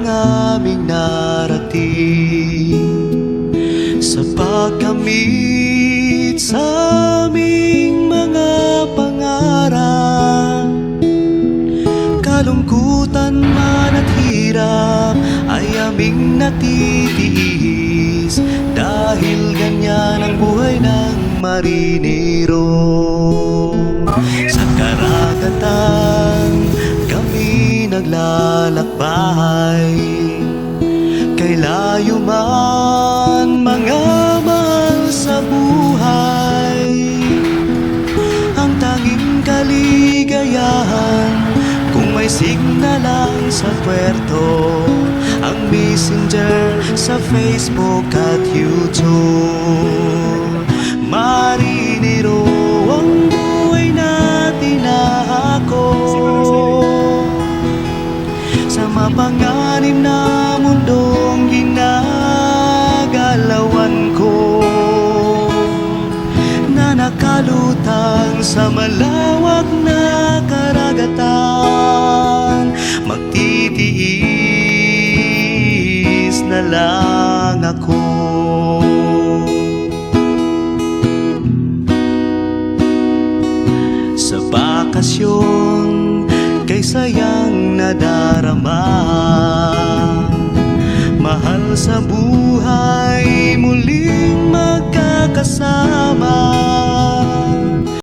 ang aming narating sa pagkamit sa aming mga pangarap. Kalungkutan man at hirap ay aming natitiis, dahil ganyan ang buhay ng marinero. Sa karagatan kami naglalakbay, kay layo man mga mahal sa buhay. Ang tanging kaligayahan kung may signal lang sa puerto, ang messenger sa Facebook at YouTube. Marinero ang buhay natin ako, sa mapanganib na mundong ginagalawan ko, na nakalutang sa malawak na karagatan. Magtitiis na lang ako. Sa bakasyon kay sayang nadarama, mahal sa buhay muling magkakasama.